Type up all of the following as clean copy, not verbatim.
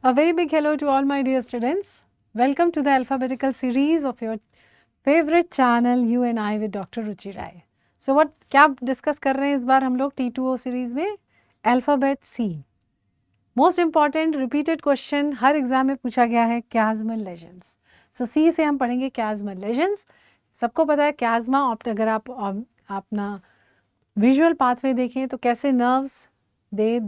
A very big hello to all my dear students. Welcome to the alphabetical series of your favorite channel You and I with Dr. Ruchi Rai. So what क्या discuss कर रहे हैं इस बार हम लोग T2O series में alphabet C. Most important repeated question हर exam में पूछा गया है क्याज़मल लेजेंड्स. सो C से हम पढ़ेंगे क्याज़मल लेजेंड्स. सबको पता है क्याज़मा अगर आप अपना विजुअल पाथवे देखें तो कैसे nerves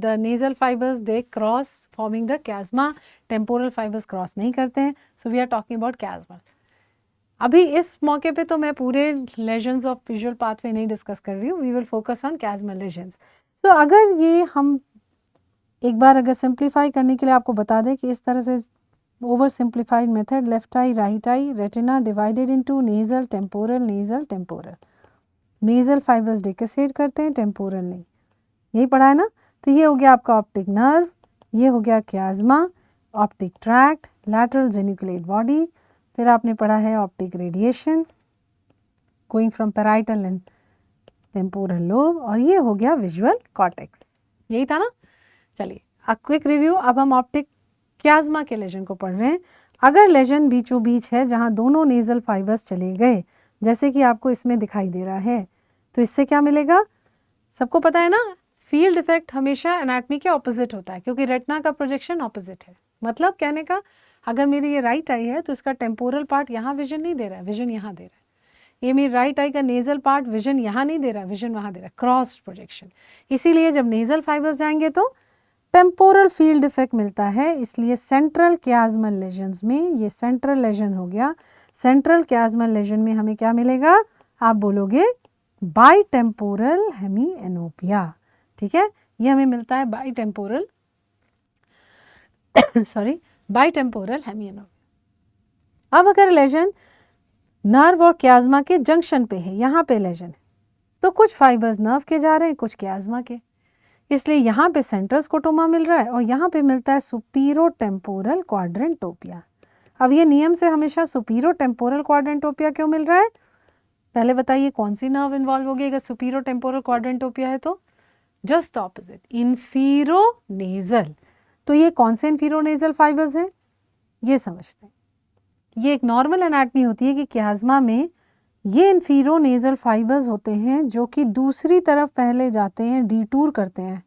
the nasal fibers they cross forming the chiasma, temporal fibers cross नहीं करते हैं. So we are talking about chiasma. अभी इस मौके पे तो मैं पूरे lesions of visual pathway नहीं डिस्कस कर रही हूँ. We will focus on chiasmal lesions. So अगर ये हम एक बार अगर सिंप्लीफाई करने के लिए आपको बता दें कि इस तरह से over simplified method left eye right eye retina divided into nasal temporal nasal fibers decussate करते हैं, टेम्पोरल नहीं. यही पढ़ा है ना. तो ये हो गया आपका ऑप्टिक नर्व, ये हो गया chiasma, optic tract, lateral geniculate body, फिर आपने पढ़ा है optic radiation going from parietal and temporal lobe, और ये हो गया विजुअल कॉर्टेक्स. यही था ना. चलिए अ क्विक रिव्यू. अब हम ऑप्टिक क्याज़मा के लेजन को पढ़ रहे हैं. अगर लेजन बीचों बीच है जहाँ दोनों नेजल फाइबर्स चले गए, जैसे कि आपको इसमें दिखाई दे रहा है, तो इससे क्या मिलेगा. सबको पता है ना फील्ड इफेक्ट हमेशा एनाटमी के ऑपोजिट होता है, क्योंकि रेटिना का प्रोजेक्शन ऑपोजिट है. मतलब कहने का अगर मेरी ये राइट आई है तो इसका टेम्पोरल पार्ट यहाँ विजन नहीं दे रहा है, विजन यहाँ दे रहा है. ये मेरी राइट आई का नेजल पार्ट विजन यहाँ नहीं दे रहा है, विजन वहाँ दे रहा है, क्रॉस प्रोजेक्शन. इसीलिए जब नेजल फाइबर्स जाएंगे तो टेम्पोरल फील्ड इफेक्ट मिलता है. इसलिए सेंट्रल क्याज़मल लेजन्स में ये सेंट्रल लेजन हो गया. सेंट्रल क्याज़मल लेजन में हमें क्या मिलेगा, आप बोलोगे बाई टेम्पोरल हेमिएनोपिया. ठीक है, ये हमें मिलता है बाई टेम्पोरल हेमिएनोपिया. अब अगर लेजन नर्व और क्याज़मा के जंक्शन पे है, यहाँ पे लेजन है, तो कुछ फाइबर्स नर्व के जा रहे हैं, कुछ क्याज़मा के. इसलिए यहाँ पे सेंट्रल स्कोटोमा मिल रहा है और यहाँ पे मिलता है सुपीरो टेम्पोरल क्वाड्रेंटोपिया. अब ये नियम से हमेशा सुपीरो टेम्पोरल क्वाड्रेंटोपिया क्यों मिल रहा है, पहले बताइए कौन सी नर्व इन्वॉल्व होगी अगर सुपीरो टेम्पोरल क्वाड्रेंटोपिया है तो. Just opposite, infero nasal. तो ये कौन से इन्फीरो नेजल फाइबर्स हैं ये समझते हैं. ये एक नॉर्मल एनाटमी होती है कि क्याज़मा में ये इन्फीरो नेजल फाइबर्स होते हैं जो कि दूसरी तरफ पहले जाते हैं, डिटूर करते हैं,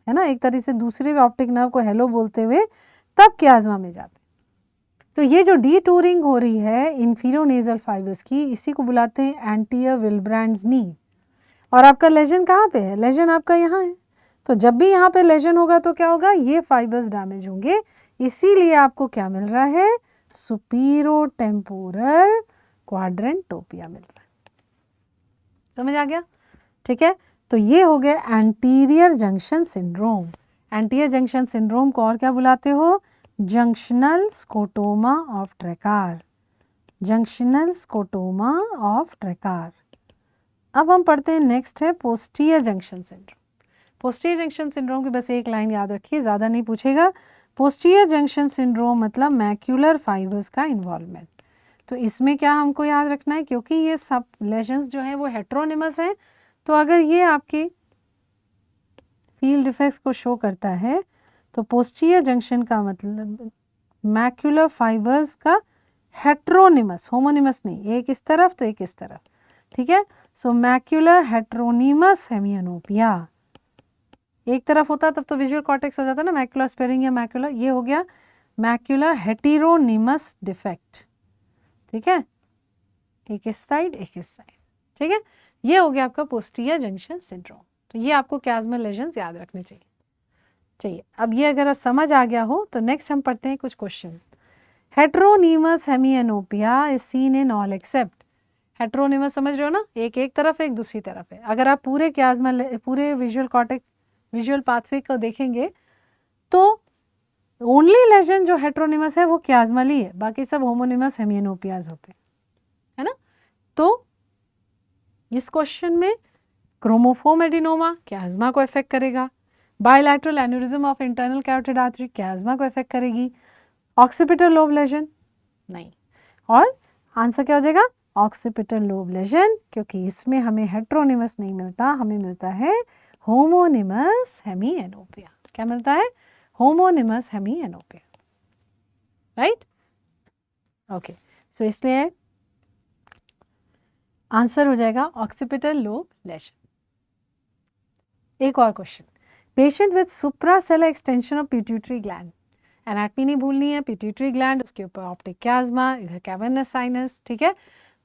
है ना, एक तरह से दूसरे ऑप्टिक नर्व को हेलो बोलते हुए तब क्याज़मा में जाते हैं. तो ये जो डिटूरिंग हो रही है इन्फीरो नेजल फाइबर्स की, इसी को बुलाते हैं एंटीयर विल्ब्रैंड्स नी. और आपका लेजन कहाँ पे है, लेजन आपका यहाँ है. तो जब भी यहाँ पे लेजन होगा तो क्या होगा, ये फाइबर्स डैमेज होंगे. इसीलिए आपको क्या मिल रहा है, सुपीरो टेम्पोरल क्वाड्रेंटोपिया मिल रहा है. समझ आ गया. ठीक है, तो ये हो गया anterior junction syndrome. Anterior junction syndrome को और क्या बुलाते हो, junctional scotoma of Traquair. Junctional scotoma of Traquair. अब हम पढ़ते हैं, नेक्स्ट है posterior junction syndrome. Posterior junction syndrome की बस एक लाइन याद रखिए, ज़्यादा नहीं पूछेगा. पोस्टीरियर जंक्शन सिंड्रोम मतलब मैक्यूलर फाइबर्स का इन्वॉल्वमेंट. तो इसमें क्या हमको याद रखना है, क्योंकि ये सब लेजन्स जो हैं वो हेट्रोनिमस हैं, तो अगर ये आपके फील्ड इफेक्ट्स को शो करता है तो पोस्टीरियर जंक्शन का मतलब मैक्यूलर फाइबर्स का हेट्रोनिमस, होमोनिमस नहीं, एक इस तरफ तो एक इस तरफ. ठीक है, सो मैक्यूलर हेट्रोनिमस हेमिएनोपिया. एक तरफ होता तब तो विजुअल कॉर्टेक्स हो जाता ना, मैक्यूलर स्पेरिंग या मैक्यूलर. ये हो गया मैक्यूलर हेटेरोनिमस डिफेक्ट. ठीक है, एक इस साइड एक इस साइड. ठीक है, ये हो गया आपका पोस्टीरियर जंक्शन सिंड्रोम. तो ये आपको क्याज़मल लेजन्स याद रखने चाहिए. अब ये अगर आप समझ आ गया हो तो नेक्स्ट हम पढ़ते हैं कुछ question. Heteronymous hemianopia is seen in all except. Heteronymous समझ रहे हो ना, एक एक तरफ एक दूसरी तरफ है. अगर आप पूरे क्याज़मल पूरे विजुअल कॉर्टेक्स विजुअल पाथवे को देखेंगे तो ओनली लेजन जो हेट्रोनिमस है वो क्याज़मल ही है, बाकी सब होमोनिमस हेमिएनोपियाज होते हैं, है ना. तो इस क्वेश्चन में क्रोमोफोम एडिनोमा क्याज़मा को इफेक्ट करेगा. Bilateral aneurysm of internal carotid artery chiasma को इफेक्ट करेगी. ऑक्सीपिटल लोब लेजन नहीं. और आंसर क्या हो जाएगा, ऑक्सीपिटल लोब लेजन, क्योंकि इसमें हमें हेट्रोनिमस नहीं मिलता, हमें मिलता है होमोनिमस हेमिएनोपिया. क्या मिलता है, homonymous hemianopia. Right? Okay, so इसलिए आंसर हो जाएगा ऑक्सीपिटल लोब लेशन। एक और question, patient with suprasellar extension of pituitary gland, anatomy नहीं भूलनी है, पिट्यूटरी ग्लैंड, उसके ऊपर ऑप्टिक क्याज्मा, इधर कैवर्नस साइनस, ठीक है,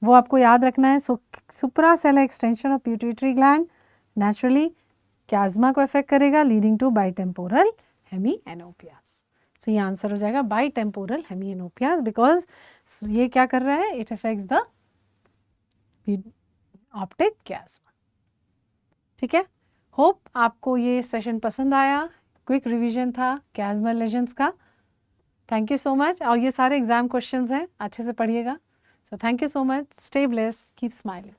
वो आपको याद रखना है। So suprasellar extension of pituitary gland naturally chiasma को अफेक्ट करेगा, लीडिंग टू बाइटेम्पोरल हेमीएनोपियास। सो ये आंसर हो जाएगा बाइटेम्पोरल हेमीएनोपियास, बिकॉज ये क्या कर रहा है, इट अफेक्ट्स द ऑप्टिक क्याज्मा। ठीक है, होप आपको ये सेशन पसंद आया, क्विक रिवीजन था क्याज्मा लेजन्स का। थैंक यू सो मच, और ये सारे एग्जाम क्वेश्चंस हैं, अच्छे से पढ़िएगा। So thank you so much, stay blessed, keep smiling.